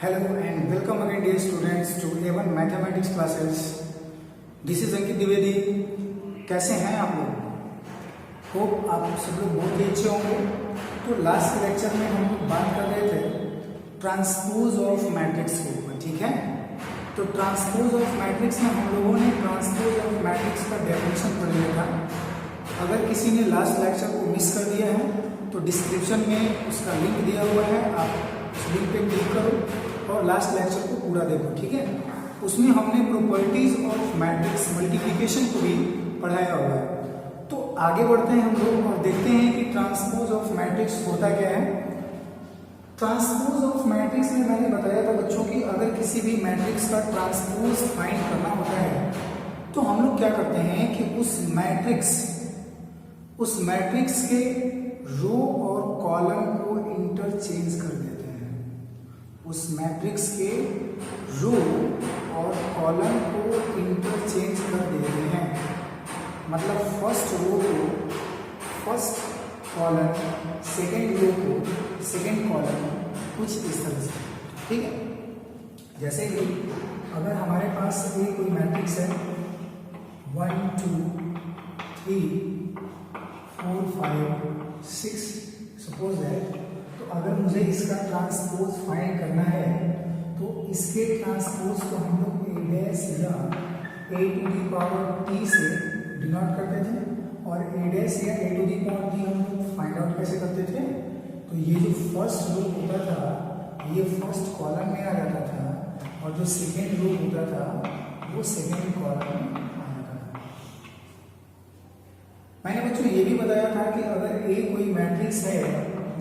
Hello and welcome again dear students to A1 mathematics classes. This is Ankit Dwivedi. कैसे हैं आप लोग? होप आप सब लोग बहुत ही अच्छे होंगे। तो लास्ट लेक्चर में हम लोग बात कर रहे थे ट्रांसपोज ऑफ मैट्रिक्स के ऊपर, ठीक है। तो ट्रांसपोज ऑफ मैट्रिक्स में हम लोगों ने ट्रांसपोज ऑफ मैट्रिक्स का डेफिनेशन पढ़ लिया था। अगर किसी ने लास्ट लेक्चर को मिस कर दिया है तो डिस्क्रिप्शन में उसका लिंक दिया हुआ है, आप उस लिंक पे क्लिक करो और लास्ट लेक्चर को पूरा देखो, ठीक है। उसमें हमने प्रॉपर्टीज ऑफ मैट्रिक्स मल्टीप्लिकेशन को भी पढ़ाया हुआ है। तो आगे बढ़ते हैं हम लोग और देखते हैं कि ट्रांसपोज ऑफ मैट्रिक्स होता क्या है। ट्रांसपोज ऑफ मैट्रिक्स में मैंने बताया था बच्चों की अगर किसी भी मैट्रिक्स का ट्रांसपोज फाइंड करना होता है तो हम लोग क्या करते हैं कि उस मैट्रिक्स के रो और कॉलम को इंटरचेंज कर देते हैं। उस मैट्रिक्स के रो और कॉलम को इंटरचेंज कर देते हैं। मतलब फर्स्ट रो को फर्स्ट कॉलम, सेकेंड रो को सेकेंड कॉलम, कुछ इस तरह से, ठीक है। जैसे कि अगर हमारे पास ये कोई मैट्रिक्स है 1 2 3 4 5 6 सपोज है, तो अगर मुझे इसका ट्रांसपोज फाइंड करना है तो इसके ट्रांसपोज को हम लोग a डैश या a to the power t से डिनोट करते थे और a डैश या a to the power t हम लोग फाइंड आउट कैसे करते थे। तो ये जो फर्स्ट रो होता था ये फर्स्ट कॉलम में आ जाता था और जो सेकेंड रो होता था वो सेकेंड कॉलम में आ जाता था। मैंने बच्चों ये भी बताया था कि अगर a कोई मैट्रिक्स है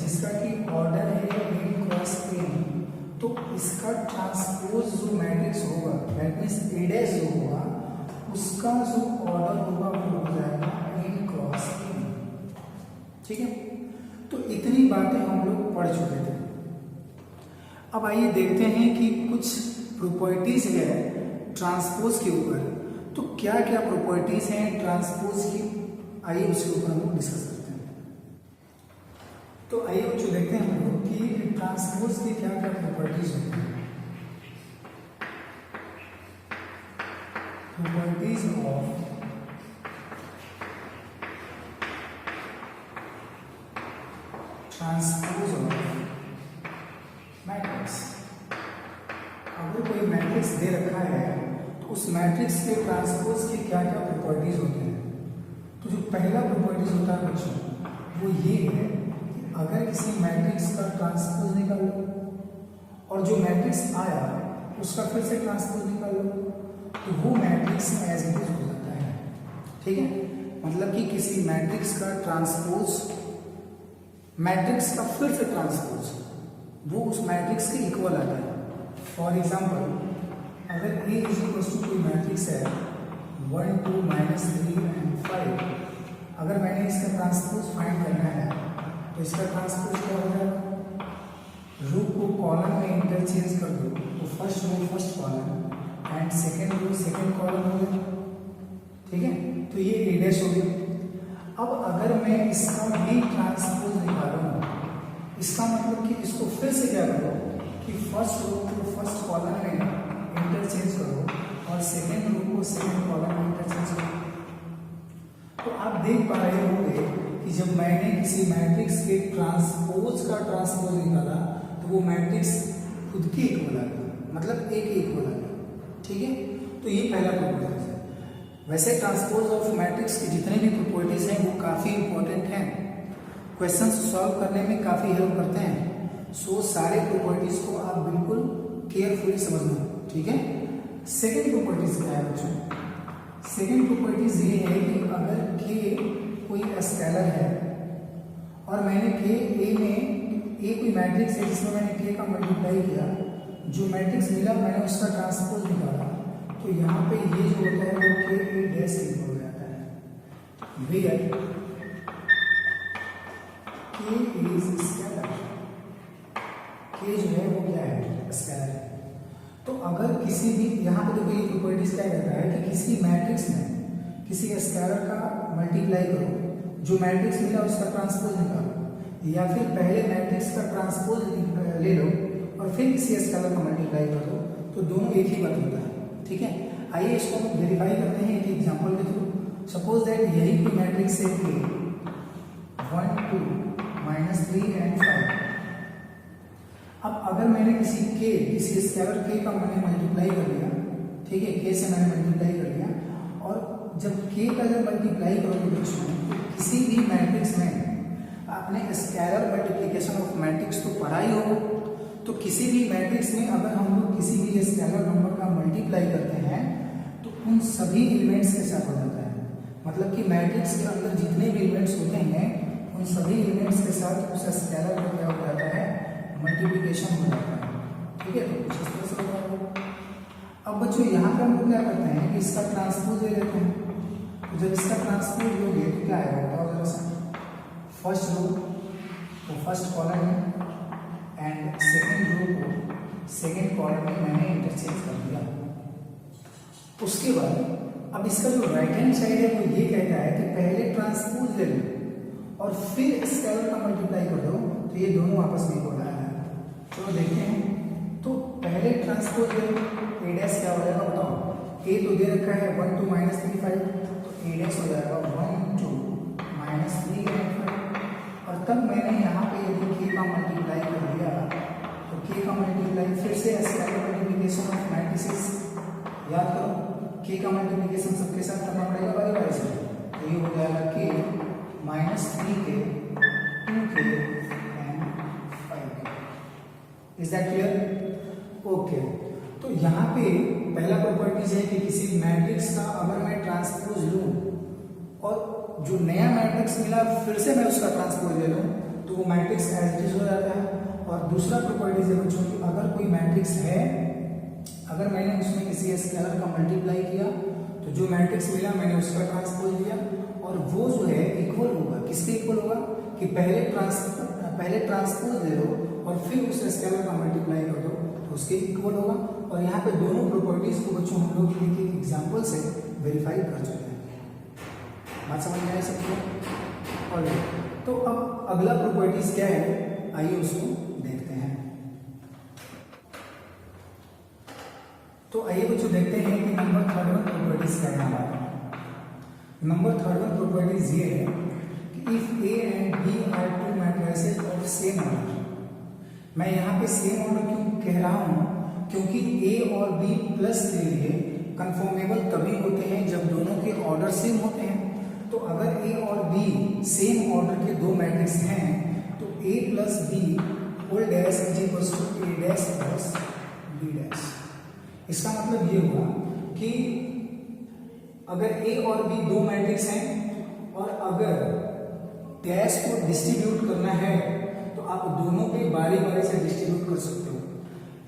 जिसका कि ऑर्डर है n क्रॉस n, तो इसका ट्रांसपोज जो मैट्रिक्स होगा दैट मींस a डैश जो होगा उसका जो ऑर्डर होगा वो हो जाएगा n क्रॉस n, ठीक है। तो इतनी बातें हम लोग पढ़ चुके थे। अब आइए देखते हैं कि कुछ प्रॉपर्टीज है ट्रांसपोज के ऊपर। तो क्या क्या प्रॉपर्टीज हैं ट्रांसपोज की, आइए उसके ऊपर हम लोग डिस्कस करते हैं। तो आइए बच्चों देखते हैं हम लोग कि ट्रांसपोज की क्या क्या प्रॉपर्टीज होती हैं। Properties of transpose of matrix. अगर कोई मैट्रिक्स दे रखा है तो उस मैट्रिक्स के ट्रांसपोज की क्या क्या प्रॉपर्टीज होती हैं। तो जो पहला प्रॉपर्टीज होता है बच्चों वो ये है कि अगर किसी मैट्रिक्स का ट्रांसपोज निकाल लो और जो मैट्रिक्स आया उसका फिर से ट्रांसपोज निकाल लो तो वो मैट्रिक्स एज इट इज हो जाता है, ठीक है। मतलब कि किसी मैट्रिक्स का ट्रांसपोज, मैट्रिक्स का फिर से ट्रांसपोज वो उस मैट्रिक्स के इक्वल आता है। फॉर एग्जाम्पल अगर A इज इक्वल टू कोई मैट्रिक्स है 1 2 -3 and 5, अगर मैंने इसका ट्रांसपोज फाइंड करना है तो इसका ट्रांसपोज क्या हो जाएगा, रो को कॉलम में इंटरचेंज कर दो तो first row first column and second row second column हो गया, ठीक है। तो ये A डैश हो गया। अब अगर मैं इसका भी ट्रांसपोज निकालूं, इसका मतलब कि इसको फिर से क्या करो कि फर्स्ट रो को फर्स्ट कॉलम में इंटरचेंज करो और सेकेंड रो को सेकेंड कॉलम में इंटरचेंज करो। तो आप देख पा रहे होंगे कि जब मैंने किसी मैट्रिक्स के ट्रांसपोज का ट्रांसपोज निकाला तो वो मैट्रिक्स खुद के इक्वल आ गया, मतलब एक इक्वल आ गया, ठीक है। तो ये पहला प्रॉपर्टीज है। वैसे ट्रांसपोज ऑफ मैट्रिक्स की जितने भी प्रॉपर्टीज हैं वो काफ़ी इंपॉर्टेंट हैं, क्वेश्चंस सॉल्व करने में काफ़ी हेल्प करते हैं। सो सारे प्रॉपर्टीज को आप बिल्कुल केयरफुली समझना, ठीक है। सेकेंड प्रॉपर्टीज क्या है बच्चों? सेकेंड प्रॉपर्टीज ये है कि अगर k कोई स्केलर है और मैंने k a में a कोई मैट्रिक्स है जिसमें मैंने k का मल्टीप्लाई किया, जो मैट्रिक्स मिला मैंने उसका ट्रांसपोज निकाला, तो यहाँ पे ये जो होता है वो k a डैश इक्वल हो जाता है। Where k is scalar, k जो है वो क्या है, स्केलर है। तो अगर किसी भी यहाँ पे देखो ये प्रॉपर्टीज क्या कहता है कि किसी मैट्रिक्स में किसी स्केलर का मल्टीप्लाई करो, जो मैट्रिक्स मिला उसका ट्रांसपोज निकालो, या फिर पहले मैट्रिक्स का ट्रांसपोज ले लो और और फिर किसी स्केलर का मल्टीप्लाई कर दो तो दोनों एक ही बात होता है। ठीक है, आइए इसको हम वेरीफाई करते हैं एक एग्जांपल के थ्रू। सपोज दैट यही कोई मैट्रिक्स है कि 1 2 -3 एंड 5। अब अगर मैंने किसी स्केलर k का मैंने मल्टीप्लाई कर लिया, ठीक है, k से मैंने मल्टीप्लाई कर लिया, और जब k का जब मल्टीप्लाई करोगे बच्चों किसी भी मैट्रिक्स में आपने स्केलर मल्टीप्लिकेशन ऑफ मैट्रिक्स तो पढ़ा ही होगा। तो किसी भी मैट्रिक्स में अगर हम लोग किसी भी स्केलर नंबर का मल्टीप्लाई करते हैं तो उन सभी एलिमेंट्स के साथ हो जाता है। मतलब कि मैट्रिक्स के अंदर जितने भी एलिमेंट्स होते हैं उन सभी एलिमेंट्स के साथ उस स्केलर का क्या हो जाता है, मल्टीप्लिकेशन हो जाता है। ठीक है, तो कुछ इस तरह से होगा। अब बच्चों यहाँ पे हम लोग क्या करते हैं कि इसका ट्रांसपोज ले लेते हैं। तो जब इसका ट्रांसपोज लोगे तो क्या आएगा बताओ जरा सा। फर्स्ट रो तो फर्स्ट कॉलम में एंड सेकेंड रो को सेकेंड कॉलम में मैंने इंटरचेंज कर दिया। उसके बाद अब इसका जो राइट हैंड साइड है वो ये कहता है कि पहले ट्रांसपोज ले लो और फिर स्केलर का मल्टीप्लाई कर दो तो ये दोनों आपस में हो रहा है। चलो देखते हैं। तो पहले ट्रांसपोज ले लो, ए डैश क्या हो जाएगा बताओ। ए तो दे रखा है 1 2 -3 5, तो ए डैश हो जाएगा 1 2 -3 एंड 5। और तब मैंने यहाँ पे यदि k का मल्टीप्लाई कर दिया तो k का मल्टीप्लाई फिर से स्केलर मल्टीप्लिकेशन ऑफ मैट्रिसेस, याद करो k का मल्टीप्लिकेशन सबके साथ करना पड़ेगा बारी बारी से। तो ये हो जाएगा k -3k 2k and 5k। Is that clear? Okay, तो यहाँ पे पहला प्रॉपर्टीज है कि किसी मैट्रिक्स का अगर मैं ट्रांसपोज लूँ और जो नया मैट्रिक्स मिला फिर से मैं उसका ट्रांसपोज ले लूँ तो वो मैट्रिक्स एज इट इज हो जाता है। और दूसरा प्रॉपर्टीज है बच्चों की, अगर कोई मैट्रिक्स है, अगर मैंने उसमें किसी स्केलर का मल्टीप्लाई किया तो जो मैट्रिक्स मिला मैंने उसका ट्रांसपोज लिया और वो जो है इक्वल होगा। किसके इक्वल होगा कि पहले ट्रांसपोज ले लो और फिर उस स्केलर का मल्टीप्लाई कर दो तो उसके इक्वल होगा। और यहाँ पे दोनों प्रॉपर्टीज को बच्चों हम लोग एक एग्जाम्पल से वेरीफाई कर चुके हैं। बात समझ में आ सकती है? और तो अब अगला प्रॉपर्टीज क्या है, आइए उसको देखते हैं। तो आइए बच्चों देखते हैं कि नंबर 31 प्रॉपर्टीज क्या है हमारा। नंबर 31 प्रॉपर्टीज ये है कि if A and B are two matrices of same order. मैं यहाँ पे सेम ऑर्डर क्यों कह रहा हूँ, क्योंकि ए और बी प्लस के लिए कंफर्मेबल तभी होते हैं जब दोनों के ऑर्डर सेम होते हैं। तो अगर ए और बी सेम ऑर्डर के दो मैट्रिक्स हैं तो A plus B whole dash is equals to A dash plus B dash. इसका मतलब ये हुआ कि अगर ए और बी दो मैट्रिक्स हैं और अगर डैश को डिस्ट्रीब्यूट करना है तो आप दोनों पे बारी बारी से डिस्ट्रीब्यूट कर सकते हो।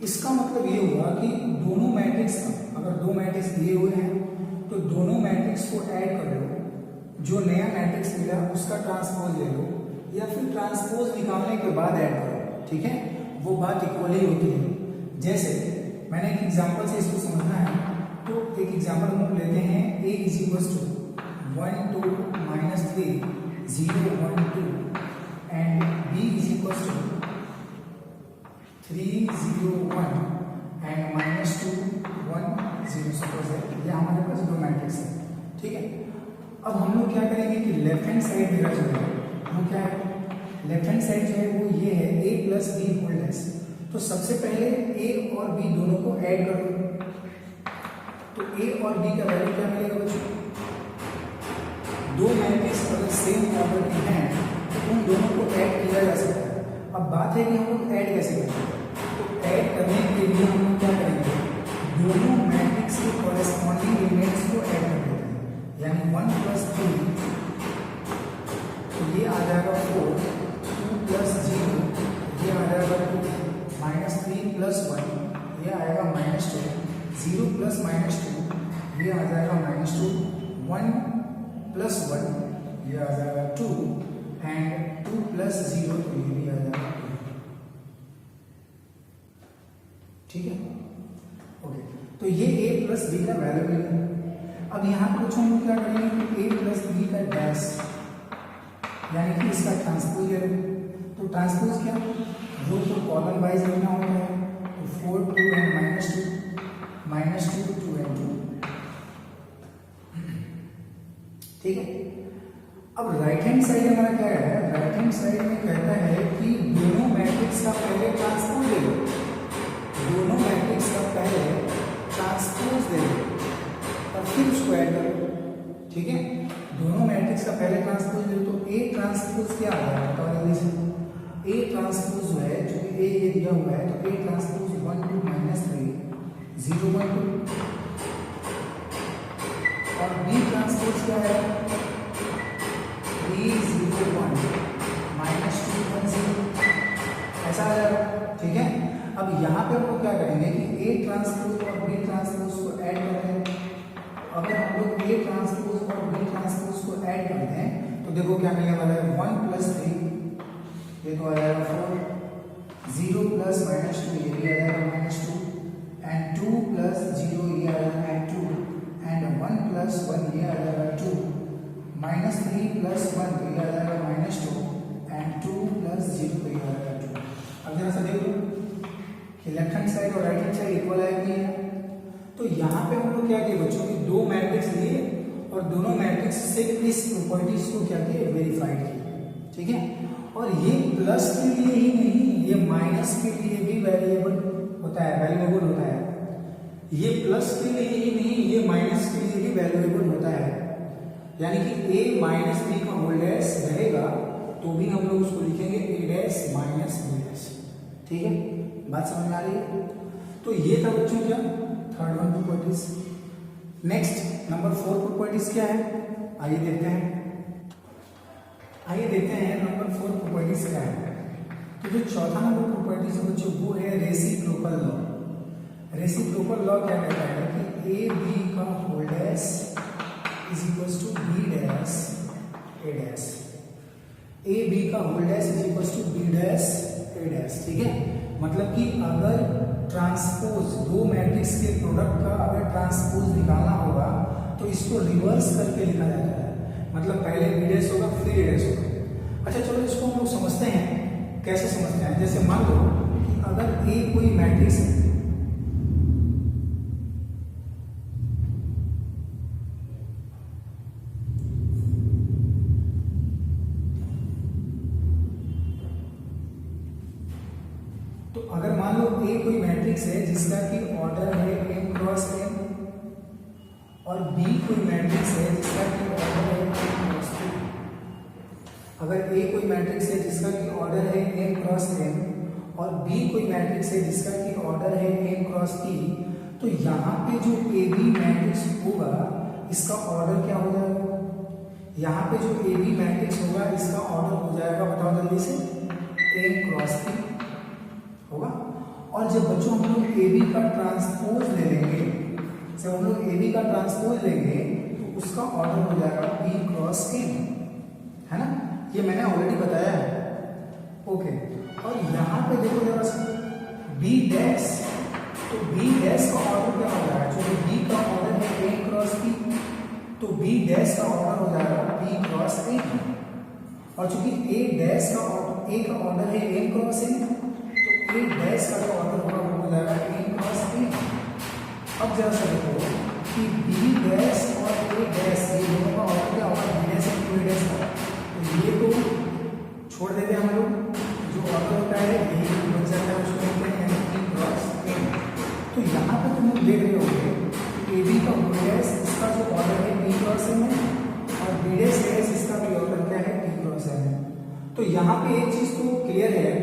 इसका मतलब ये हुआ कि दोनों मैट्रिक्स का, अगर दो मैट्रिक्स दिए हुए हैं तो दोनों मैट्रिक्स को ऐड कर लो, जो नया मैट्रिक्स मिला उसका ट्रांसपोज ले लो या फिर ट्रांसपोज निकालने के बाद ऐड करो। ठीक है, वो बात इक्वल ही होती है। जैसे मैंने एक एग्जांपल से इसको समझना है तो एक एग्जांपल हम लेते हैं। a is equals to 1 2 -3 0 1 2 and b is equals to 3 0 1 and -2 1 0। Suppose है ये हमारे पास दो मैट्रिक्स है। ठीक है, अब हम लोग क्या करेंगे कि लेफ्ट हैंड साइड मेरा जो है वो क्या है, लेफ्ट हैंड साइड जो है वो ये है a plus B whole dash. तो सबसे पहले a और b दोनों को ऐड कर दो तो a और b का वैल्यू क्या मिलेगा बच्चों। दो मैट्रिक्स अगर सेम ऑर्डर के हैं तो उन दोनों को ऐड किया जा सकता है। अब बात है कि हम लोग ऐड कैसे करेंगे, तो ऐड करने के लिए हम लोग क्या करेंगे, दोनों मैट्रिक्स के कॉरेस्पॉन्डिंग एलिमेंट्स को ऐड कर देते हैं। यानी 1 + 3 तो ये आ जाएगा 4, 2 + 0 ये आ जाएगा 2, -3 + 1 ये आएगा -2, 0 + -2 ये आ जाएगा -2, 1 + 1 ये आ जाएगा 2 एंड 2 + 0 तो ये भी आ जाएगा 2। ठीक है, ओके। तो ये a + b का वैल्यू है। अब यहाँ पर कुछ हम लोग क्या करेंगे कि a + b का डैश यानी कि इसका ट्रांसपोज ले लो। तो ट्रांसपोज क्या, रो को कॉलम वाइज लिखना होता है अब राइट हैंड साइड हमारा क्या है, राइट हैंड साइड में कहता है कि दोनों मैट्रिक्स का पहले ट्रांसपोज ले लो, दोनों मैट्रिक्स का पहले ट्रांसपोज ले लो और फिर उसको ऐड करो। ठीक है, दोनों मैट्रिक्स का पहले ट्रांसपोज ले लो तो ए ट्रांसपोज क्या आ रहा है बताओ जल्दी से। ए ट्रांसपोज जो है, जो ए ये दिया हुआ है तो ए ट्रांसपोज 1 2 -3 0 1 2 और बी ट्रांसपोज क्या है, बी 0 1 -2 1 0, ऐसा आ जाएगा। ठीक है, अब यहाँ पे हम लोग क्या करेंगे कि ए ट्रांसपोज और बी ट्रांसपोज को ऐड करते हैं। अगर हम लोग ए ट्रांसपोज और बी ट्रांसपोज को ऐड करते हैं तो देखो क्या मिलने वाला है, 1 + 3 ये तो आ जाएगा 4, 0 + -2 ये भी आ जाएगा -2 एंड 2 + 0 ये आ जाएगा 2 एंड 1 + 1 ये आ जाएगा 2 -3 + 1 तो ये आ जाएगा -2 एंड 2 + 0 तो ये आ जाएगा 2। अब जरा सा देखो कि लेफ्ट हैंड साइड और राइट हैंड साइड इक्वल है कि नहीं है। तो यहाँ पे हम लोग क्या किए बच्चों की, दो मैट्रिक्स लिए और दोनों मैट्रिक्स से इस प्रॉपर्टीज को क्या किए, वेरीफाइड किए। ठीक है, और ये प्लस के लिए ही नहीं, ये माइनस के लिए भी वेरिएबल होता है, वैल्यूएबल होता है। ये प्लस के लिए ही नहीं, ये माइनस के लिए भी वैल्यूएबल होता है। यानी कि a - b का होल डैश रहेगा तो भी हम लोग उसको लिखेंगे a dash minus b dash. ठीक है, बात समझ में आ रही है। तो ये था बच्चों क्या, third one properties. Next number 4 properties क्या है, आइए देखते हैं। आइए देखते हैं नंबर 4 प्रॉपर्टीज क्या है। तो जो चौथा नंबर प्रॉपर्टीज है बच्चों वो है रेसिप्रोकल लॉ। रेसिप्रोकल लॉ क्या कहता है कि ए बी का whole dash is equal to B dash A dash, A B का whole dash is equal to B dash A dash. ठीक है, मतलब कि अगर ट्रांसपोज दो मैट्रिक्स के प्रोडक्ट का अगर ट्रांसपोज निकालना होगा तो इसको रिवर्स करके लिखा जाता है, मतलब पहले बी डैश होगा फिर ए डैश होगा। अच्छा चलो इसको हम लोग समझते हैं, कैसे समझते हैं। जैसे मान लो कि अगर ए कोई मैट्रिक्स है, तो अगर मान लो ए कोई मैट्रिक्स है जिसका कि ऑर्डर है m क्रॉस n और बी कोई मैट्रिक्स है जिसका कि ऑर्डर है m क्रॉस n। अगर ए कोई मैट्रिक्स है जिसका कि ऑर्डर है m क्रॉस n और बी कोई मैट्रिक्स है जिसका कि ऑर्डर है m क्रॉस p, तो यहाँ पे जो ए बी मैट्रिक्स होगा इसका ऑर्डर क्या हो जाएगा, यहाँ पे जो ए बी मैट्रिक्स होगा इसका ऑर्डर हो जाएगा, बताओ जल्दी से, m क्रॉस p होगा। और जब बच्चों हम लोग ए बी का ट्रांसपोज ले लेंगे, जब हम लोग ए बी का ट्रांसपोज लेंगे तो उसका ऑर्डर हो जाएगा p क्रॉस n, है ना, ये मैंने ऑलरेडी बताया है। ओके, और यहाँ पे देखो जरा सा b डैश, तो b डैश का ऑर्डर क्या हो जाएगा, जो b का ऑर्डर है a क्रॉस p, तो b डैश का ऑर्डर हो जाएगा p क्रॉस n। और चूंकि a डैश का ऑर्डर, a का ऑर्डर है m क्रॉस n, तो a डैश का जो ऑर्डर होगा वो हो जाएगा m क्रॉस n। अब जरा सा देखो कि b डैश और a डैश ये दोनों का ऑर्डर क्या होगा, b डैश और a डैश का, तो ये तो छोड़ देते हैं हम लोग, जो ऑर्डर होता है यही बन जाता है, उसको कहते हैं p क्रॉस n। तो यहाँ पे तुम लोग देख रहे होंगे कि a b का होल डैश इसका जो ऑर्डर है p क्रॉस n है और b डैश इसका भी ऑर्डर क्या है p क्रॉस n है। तो यहाँ पे एक चीज तो क्लियर है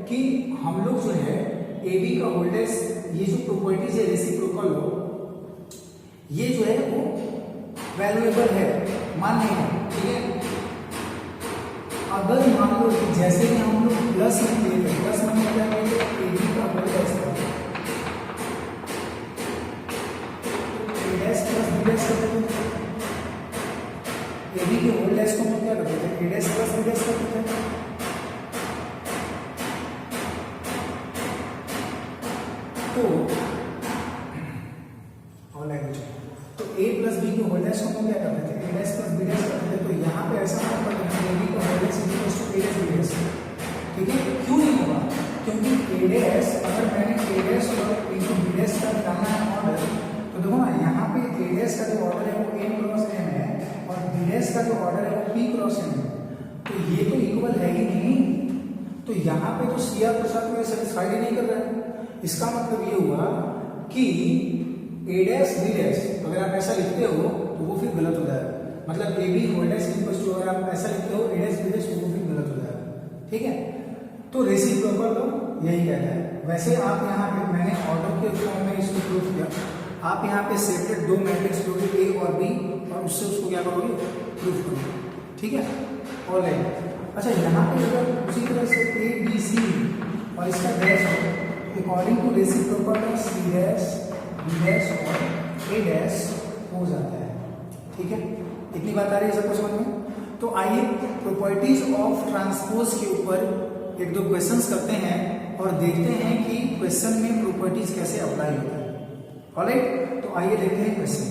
कि हम लोग जो है ए बी का होल डैश, ये जो प्रॉपर्टीज है रेसिप्रोकल लॉ, ये जो है वो वैल्यूएबल है, मान्य है। ठीक है, अगर मान लो कि जैसे कि हम लोग प्लस में लिए थे, प्लस में क्या करेंगे, ए बी का whole dash A dash plus B dash करते थे, ए बी के होल डैश को हम क्या करते थे, A dash plus B dash करते थे। तो तो a प्लस बी के होल डैश को हम क्या करते थे, a dash plus B dash करते थे। तो यहाँ पे ऐसा होगा कि a b का whole dash equal to a dash b dash. ठीक है, क्यों नहीं होगा, क्योंकि a डैश, अगर मैंने a डैश और इनटू b डैश का निकालना है ऑर्डर, तो देखो ना यहाँ पे a डैश का जो ऑर्डर है वो m क्रॉस n है और b डैश का जो ऑर्डर है वो P क्रॉस N है, तो ये तो इक्वल है ही नहीं, तो यहाँ पे तो सी आर प्रसाद में सेटिस्फाइड ही नहीं कर रहा है। इसका मतलब ये हुआ कि ए डैश बी डैश अगर आप ऐसा लिखते हो तो वो फिर गलत हो जाएगा, मतलब A B whole dash equal to अगर आप ऐसा लिखते हो ए डैश बी डैश वो फिर गलत हो जाएगा। ठीक है, तो रेसिप्रोकल लॉ यही कहता है। वैसे आप यहाँ पे मैंने ऑर्डर के फॉर्म में इसको प्रूफ किया, आप यहाँ पे सेपरेट दो मैट्रिक्स लोगे ए और बी और उससे उसको क्या करोगे, प्रूफ करोगे। ठीक है, ऑलराइट। अच्छा, यहाँ पे अगर उसी तरह से ए बी सी और इसका डैश हो, according to reciprocal law C dash B dash और ए डैश हो जाता है। ठीक है, इतनी बात आ रही है सबको समझ में? तो आइए प्रॉपर्टीज ऑफ ट्रांसपोज के ऊपर एक दो क्वेश्चंस करते हैं और देखते हैं कि क्वेश्चन में प्रॉपर्टीज कैसे अप्लाई होता है। ऑलराइट, तो आइए देखते हैं क्वेश्चन।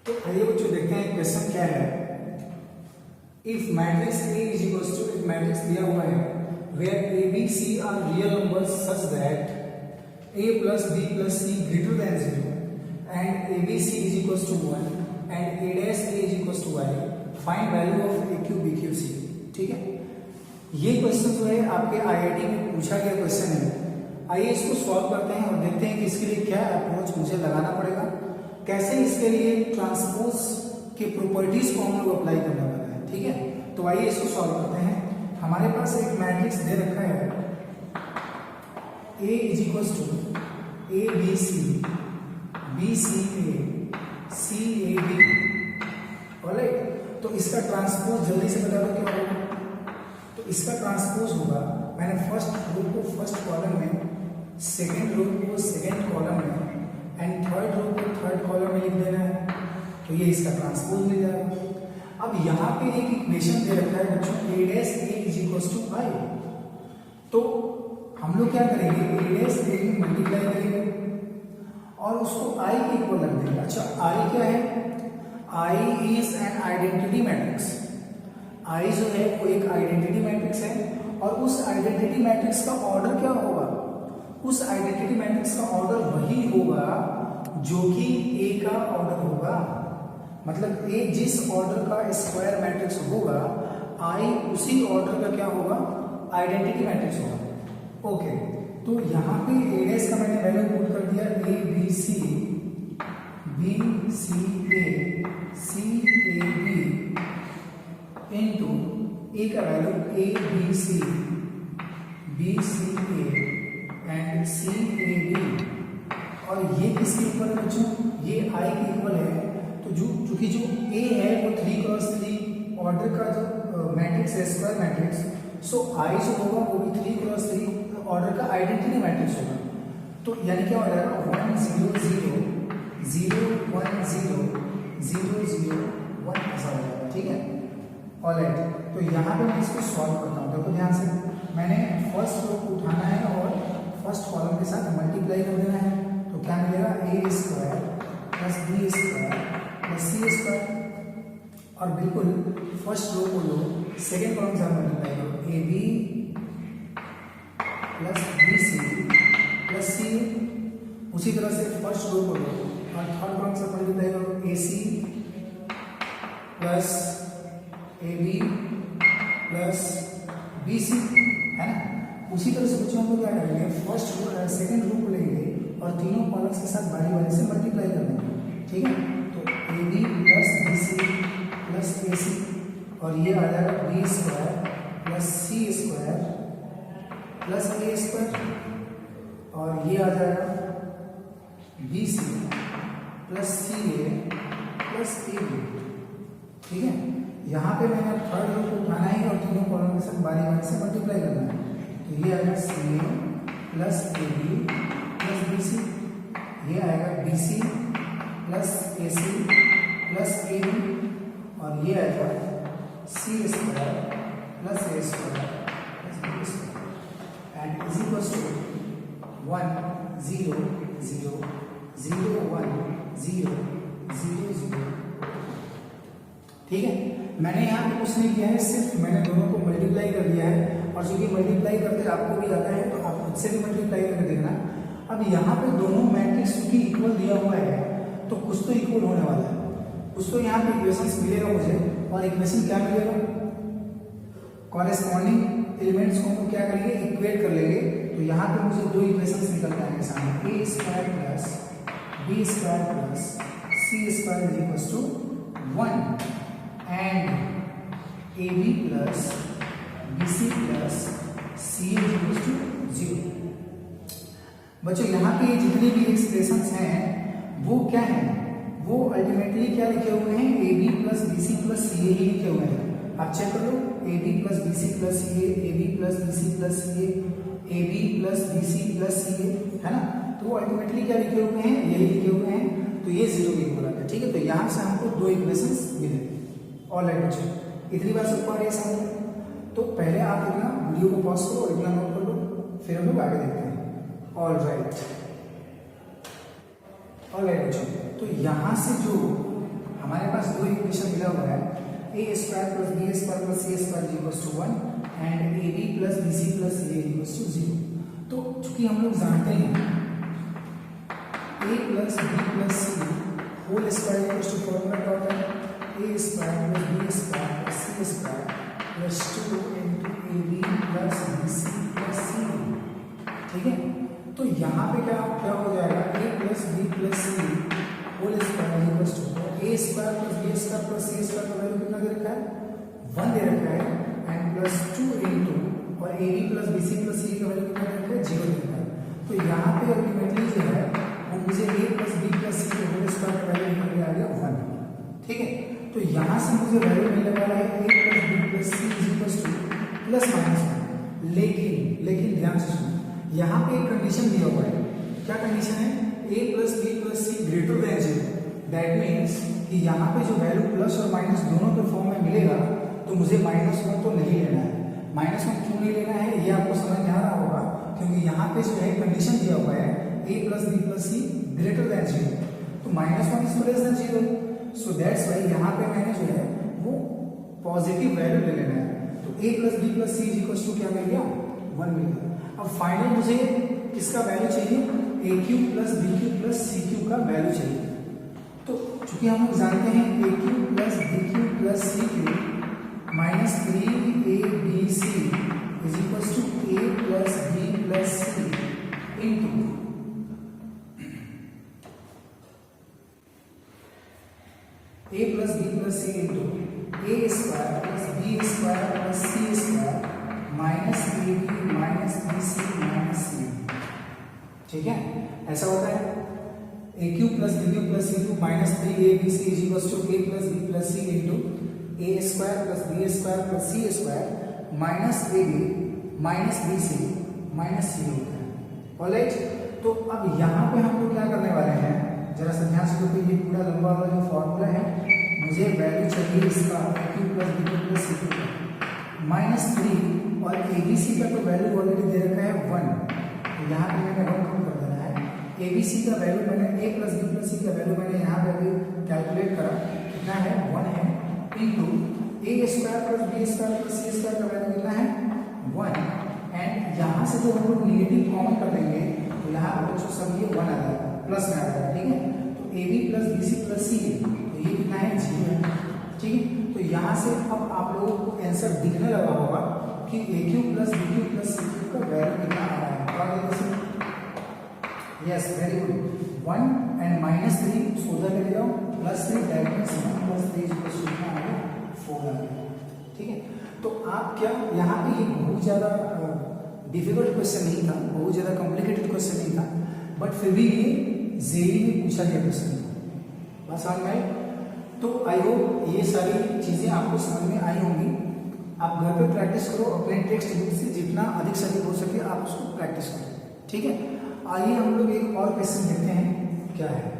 तो आइए बच्चों देखते हैं क्वेश्चन क्या है। If matrix A is equal to, एक मैट्रिक्स दिया हुआ है where A B C are real numbers such that A plus B plus C greater than 0 and ABC is equals to 1 and A dash A is equals to Y, find value of AQ BQ C। ठीक है, ये question जो है आपके IIT में पूछा गया question है। आइए इसको सॉल्व करते हैं और देखते हैं कि इसके लिए क्या अप्रोच मुझे लगाना पड़ेगा, कैसे इसके लिए ट्रांसपोज के प्रॉपर्टीज को हम लोग अप्लाई करने वाले हैं। ठीक है, तो आइए इसको सॉल्व करते हैं। हमारे पास एक मैट्रिक्स दे रखा है A is equals to ABC, BCA, CAB। Alright, तो इसका ट्रांसपोज जल्दी से बता दो क्या होगा। तो इसका ट्रांसपोज होगा, मैंने फर्स्ट रो को फर्स्ट कॉलम में, सेकंड रो को सेकंड कॉलम में एंड थर्ड रो को थर्ड कॉलम में लिख देना है, तो ये इसका ट्रांसपोज मिल जाएगा। अब यहाँ पे एक इक्वेशन दे रखा है बच्चों A dash A is equals to I, तो हम लोग क्या करेंगे, A डैश A में मल्टीप्लाई करेंगे और उसको I के इक्वल रख देंगे। अच्छा, I क्या है, I is an identity matrix. I जो है वो एक आइडेंटिटी मैट्रिक्स है और उस आइडेंटिटी मैट्रिक्स का ऑर्डर क्या होगा, उस आइडेंटिटी मैट्रिक्स का ऑर्डर वही होगा जो कि A का ऑर्डर होगा, मतलब A जिस ऑर्डर का स्क्वायर मैट्रिक्स होगा I उसी ऑर्डर का क्या होगा, आइडेंटिटी मैट्रिक्स होगा। ओके, तो यहाँ पे A डैश का मैंने वैल्यू पुट कर दिया A B C B C A C A B into A का value A B C B C A and C A B, और ये किसके ऊपर है बच्चों, ये I के इक्वल है। तो जो चूंकि जो A है वो 3x3 ऑर्डर का जो मैट्रिक्स है, स्क्वायर मैट्रिक्स, सो I जो होगा वो भी 3x3 ऑर्डर का आइडेंटिटी मैट्रिक्स होगा। तो यानी क्या हो जाएगा 1 0 0 0 1 0 0 0 1 ऐसा हो जाएगा। ठीक है, ऑलराइट, तो यहाँ पे मैं इसको सॉल्व करता हूँ। देखो ध्यान से, मैंने फर्स्ट रो को उठाना है और फर्स्ट कॉलम के साथ मल्टीप्लाई कर देना है, तो क्या मिलेगा A square plus B square plus C square, और बिल्कुल फर्स्ट रो को लो, सेकेंड कॉलम के साथ मल्टीप्लाई करो, AB plus BC plus C, उसी तरह से फर्स्ट रो को लो और थर्ड कॉलम से मल्टीप्लाई करो AC plus AB plus BC, है ना। उसी तरह से बच्चों हम लोग क्या करेंगे, फर्स्ट रो सेकंड रो को लेंगे और तीनों कॉलम्स के साथ बारी बारी से मल्टीप्लाई कर देंगे। ठीक है, तो AB plus BC plus AC, और ये आ जाएगा B square plus C square plus A square, और ये आ जाएगा BC plus CA plus AB। ठीक है, यहाँ पे मैंने थर्ड रो को उठाना है और तीनों कॉलम के साथ बारी बारी से मल्टीप्लाई करना है, तो ये आएगा CA plus AB plus BC, ये आएगा BC plus AC plus AB, और ये आएगा C square plus A square plus B square and is equals to 1 0 0 0 1 0 0 0। ठीक है, मैंने यहाँ पे कुछ नहीं किया है, सिर्फ मैंने दोनों को मल्टीप्लाई कर दिया है, और चूंकि मल्टीप्लाई करते आपको भी आता है तो आप खुद से भी मल्टीप्लाई करके देखना। अब यहाँ पे दोनों मैट्रिक्स चूंकि इक्वल दिया हुआ है तो कुछ तो इक्वल होने वाला है, कुछ तो यहाँ पे इक्वेशंस मिलेगा मुझे, और इक्वेशन क्या मिलेगा, कॉरेस्पॉन्डिंग एलिमेंट्स को हम क्या करेंगे, इक्वेट कर लेंगे। तो यहाँ पे मुझे दो इक्वेशंस निकल के आएंगे सामने, A square plus B square plus C square is equal to 1 and A B plus B C plus C is equal to 0। बच्चों यहाँ पे जितने भी एक्सप्रेशंस हैं वो क्या है, वो अल्टीमेटली क्या लिखे हुए हैं, A B plus B C plus C A ही लिखे हुए हैं। आप चेक कर लो, A B plus B C plus C A B plus B C plus C A B plus B C plus C है ना। तो वो अल्टीमेटली क्या लिखे हुए हैं, यही लिखे हुए हैं। तो ये 0 के इक्वल है, ठीक है। तो यहाँ से हमको दो इक्वेशंस मिले। ऑलराइट बच्चों, इतनी बात सबको आ रही है सामने। तो पहले आप इतना वीडियो को पॉज करो और इतना नोट कर लो, फिर हम लोग आगे देखते हैं। ऑलराइट बच्चों, तो यहाँ से जो हमारे पास दो इक्वेशन मिला हुआ है, A square plus B square plus C square equals to 1 and A B plus B C plus C equals to 0। तो चूंकि हम लोग जानते हैं A plus B plus C whole square equals to formula क्या होता है, A square plus B square plus C square plus 2 into A B plus B C plus C. ठीक है, तो यहाँ पे क्या हो जाएगा, A plus B plus C whole square equals to A square plus B square plus C square का value कितना दे रखा है, 1 दे रखा है एंड प्लस 2 इंटू और A B plus B C plus C का वैल्यू कितना दे रखा है, 0 दे रखा है। तो यहाँ पे अल्टीमेटली जो है वो मुझे ए प्लस बी प्लस सी के होल स्क्वायर का वैल्यू निकल के आ गया 1। ठीक है, तो यहाँ से मुझे वैल्यू मिलने वाला है A plus B plus C is equal to plus minus 1। लेकिन ध्यान से सुनो, यहाँ पे एक कंडीशन दिया हुआ है। क्या कंडीशन है, a plus B plus C greater than 0। That means कि यहाँ पे जो वैल्यू प्लस और माइनस दोनों के फॉर्म में मिलेगा तो मुझे -1 तो नहीं लेना है। -1 क्यों नहीं लेना है, ये आपको समझ में आ रहा होगा, क्योंकि यहाँ पे जो है कंडीशन दिया हुआ है a plus B plus C greater than 0, तो -1 is less than 0। So that's why यहाँ पे मैंने जो है वो पॉजिटिव वैल्यू ले लेना है। तो a plus B plus C is equal to क्या मिल गया, 1 मिल गया। अब फाइनल मुझे किसका वैल्यू चाहिए, A cube plus B cube plus C cube का वैल्यू चाहिए। तो चूंकि हम लोग जानते हैं A cube plus B cube plus C cube minus 3ab C is equal to A plus B plus C into A plus B plus C into A square plus B square plus C square minus A B minus B C minus C. ठीक है, ऐसा होता है A cube plus B cube plus C cube minus 3ab C is equal to A plus B plus C into A square plus B square plus C square minus A B minus B C minus C होता है। Alright, तो अब यहाँ पे हम लोग क्या करने वाले हैं, जरा सा ध्यान से देखो, ये पूरा लंबा वाला जो फॉर्मूला है, मुझे वैल्यू चाहिए इसका a cube plus B cube plus C cube -3 और ए बी सी का तो वैल्यू ऑलरेडी दे रखा है 1। तो यहाँ पे मैंने 1 कम कर देना है। ए बी सी का वैल्यू मैंने ए प्लस बी प्लस सी का वैल्यू मैंने यहाँ पे अभी कैलकुलेट करा, कितना है 1 है इंटू ए square plus B square plus सी स्क्वायर का वैल्यू कितना है 1 एंड यहाँ से जो हम लोग नेगेटिव कॉमन कर देंगे तो यहाँ पर बच्चों सब ये 1 आ जाएगा, प्लस में आ जाएगा। ठीक है, तो a B plus B C plus c तो ये कितना है 0 है। ठीक है, तो यहाँ से अब आप लोगों को आंसर दिखने लगा होगा कि a cube plus B cube plus C cube का वैल्यू कितना आ रहा है। Yes, very good, 1 and -3 so उधर ले जाओ, +3 दैट मींस 1 + 3 कितना आ गया 4 आ गया। ठीक है, तो आप क्या यहाँ पे ये बहुत ज़्यादा डिफिकल्ट क्वेश्चन नहीं था, बहुत ज़्यादा कॉम्प्लिकेटेड क्वेश्चन नहीं था, बट फिर भी ये जेईई में पूछा गया क्वेश्चन था। बस समझ में आई? तो आई होप ये सारी चीज़ें आपको समझ में आई होंगी। आप घर पे प्रैक्टिस करो, अपने टेक्स्ट बुक से जितना अधिक से अधिक हो सके आप उसको प्रैक्टिस करो। ठीक है, आइए हम लोग एक और क्वेश्चन देखते हैं क्या है।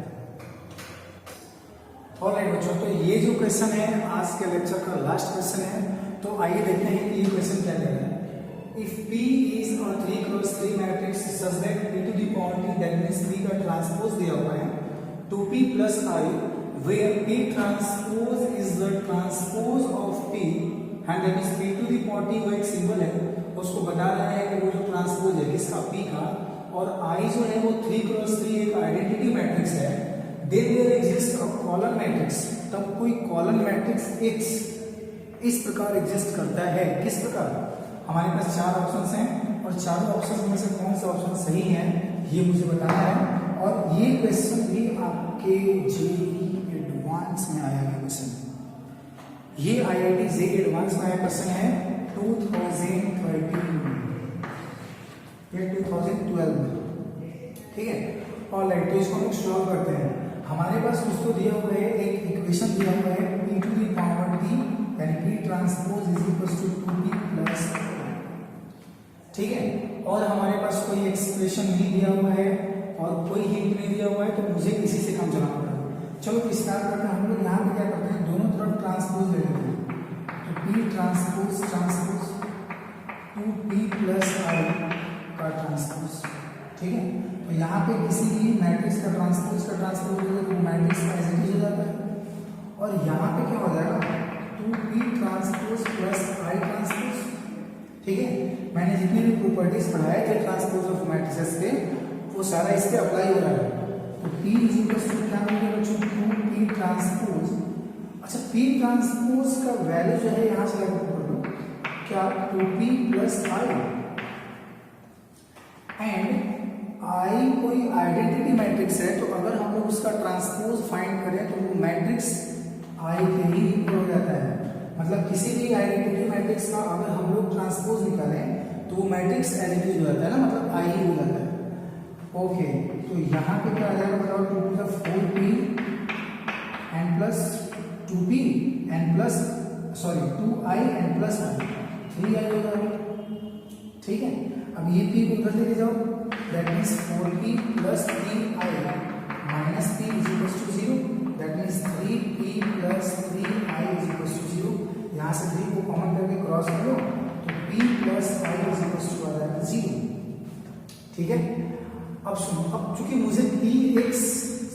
ऑलराइट बच्चों, तो ये जो क्वेश्चन है आज के लेक्चर का लास्ट क्वेश्चन है। तो आइए देखते हैं कि ये क्वेश्चन क्या कह रहा है। If P is a 3x3 matrix such that P to the power T, that means P का ट्रांसपोज दिया हुआ है 2P plus I, where P transpose is the transpose of P, and that means P to the power T वो एक symbol है, उसको बता रहा है कि वो जो ट्रांसपोज है किसका, P का, और I जो है वो 3x3 एक आइडेंटिटी मैट्रिक्स है। Then there exist a column matrix, तब कोई कॉलम मैट्रिक्स X इस प्रकार एग्जिस्ट करता है। किस प्रकार? हमारे पास 4 ऑप्शंस हैं और चारों ऑप्शन में से कौन सा ऑप्शन सही है ये मुझे बताना है। और ये क्वेश्चन भी आपके जेईई एडवांस में आया है क्वेश्चन। ये IIT जेईई एडवांस में आया क्वेश्चन है 2013 या 2012 में, ठीक है। और लाइट तो इसको हम सॉल्व करते हैं। हमारे पास कुछ तो दिया हुआ है, एक इक्वेशन दिया हुआ है p to the power t यानी p transpose is equal to 2p plus, ठीक है। और हमारे पास कोई एक्सप्रेशन नहीं दिया हुआ है और कोई हिंट नहीं दिया हुआ है, तो मुझे इसी से काम चलाना पड़ेगा। चलो स्टार्ट करते हैं। हम लोग यहाँ पे क्या करते हैं, दोनों तरफ ट्रांसपोज ले लेते हैं। तो p transpose 2p plus i का ट्रांसपोज, ठीक है। तो यहाँ पे किसी भी मैट्रिक्स का ट्रांसपोज हो तो मैट्रिक्स एज इट इज हो जाता है। और यहाँ पे क्या हो जाएगा 2p transpose plus i transpose, ठीक है। मैंने जितनी भी प्रॉपर्टीज पढ़ाए थे ट्रांसपोज ऑफ मैट्रिसेस के वो सारा इस पे अप्लाई हो रहा है। तो p इज इक्वल टू क्या मिलेगा बच्चों 2p ट्रांसपोज। अच्छा p ट्रांसपोज का वैल्यू जो है यहाँ से लागू कर लो क्या 2p plus i and I कोई आइडेंटिटी मैट्रिक्स है, तो अगर हम लोग उसका ट्रांसपोज फाइंड करें तो वो मैट्रिक्स I के ही इक्वल हो जाता है। मतलब किसी भी आइडेंटिटी मैट्रिक्स का अगर हम लोग ट्रांसपोज निकालें तो वो मैट्रिक्स एज इट इज हो जाता है ना, मतलब I ही हो जाता है। ओके, तो यहाँ पे क्या आ जाएगा बताओ 2 to the 4p n plus 2p n plus 2i n plus 3i हो जाएगा, ठीक है। अब ये p को उधर लेके जाओ, that means 4p plus 3i minus p is equals to 0, that means 3p plus 3i is equals to 0। यहाँ से 3 को कॉमन करके क्रॉस करो तो p plus i is equals to आ जाएगा 0, ठीक है। अब सुनो, अब चूंकि मुझे px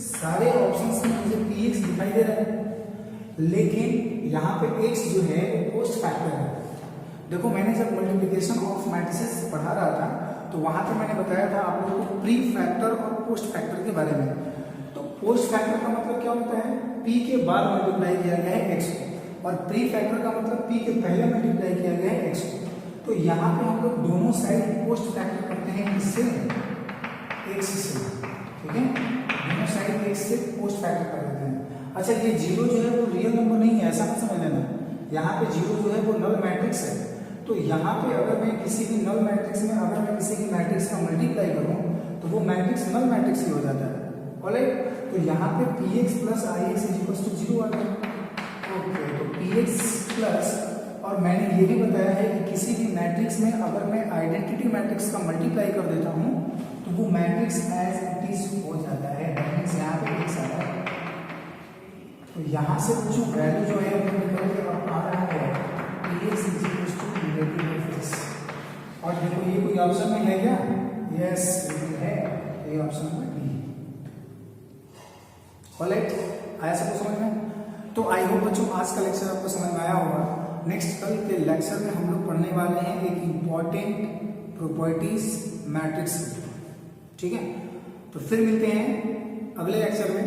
सारे ऑप्शंस में मुझे px दिखाई दे रहा है, लेकिन यहाँ पे x जो है वो पोस्ट फैक्टर है। देखो मैंने जब मल्टीप्लिकेशन ऑफ मैट्रिसेस पढ़ा रहा था तो वहां पे मैंने बताया था आप लोगों को प्री फैक्टर और पोस्ट फैक्टर के बारे में। तो पोस्ट फैक्टर का मतलब क्या होता है, p के बाद मल्टीप्लाई किया गया है x को, और प्री फैक्टर का मतलब p के पहले मल्टीप्लाई किया गया है x को। तो यहाँ पे हम लोग दोनों साइड पोस्ट फैक्टर करते हैं किससे, x से, ठीक है। दोनों साइड x से पोस्ट फैक्टर कर देते हैं। अच्छा ये 0 जो है वो रियल नंबर नहीं है, ऐसा मत समझ लेना। यहाँ पे 0 जो है वो नल मैट्रिक्स है। तो यहाँ पे अगर मैं किसी भी नल मैट्रिक्स में अगर मैं किसी भी मैट्रिक्स का मल्टीप्लाई करूँ तो वो मैट्रिक्स नल मैट्रिक्स ही हो जाता है, ऑलराइट। तो यहाँ पे px plus ix is equal to 0 आता है। ओके, तो px प्लस, और मैंने ये भी बताया है कि किसी भी मैट्रिक्स में अगर मैं आइडेंटिटी मैट्रिक्स का मल्टीप्लाई कर देता हूँ तो वो मैट्रिक्स एज इट इज हो जाता है। यहाँ पे x आता है, तो यहाँ से जो वैल्यू जो है वो निकल के आ रहा है px is equal to negative x। और देखो ये कोई ऑप्शन में है क्या, यस है, ये ऑप्शन में डी। ऑलराइट, आया सबको समझ में? तो आई होप बच्चों आज का लेक्चर आपको समझ में आया होगा। नेक्स्ट कल के लेक्चर में हम लोग पढ़ने वाले हैं एक इम्पॉर्टेंट प्रॉपर्टीज मैट्रिक्स, ठीक है। तो फिर मिलते हैं अगले लेक्चर में,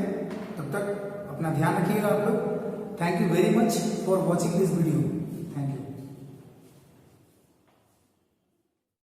तब तक अपना ध्यान रखिएगा आप लोग। Thank you very much for watching this video.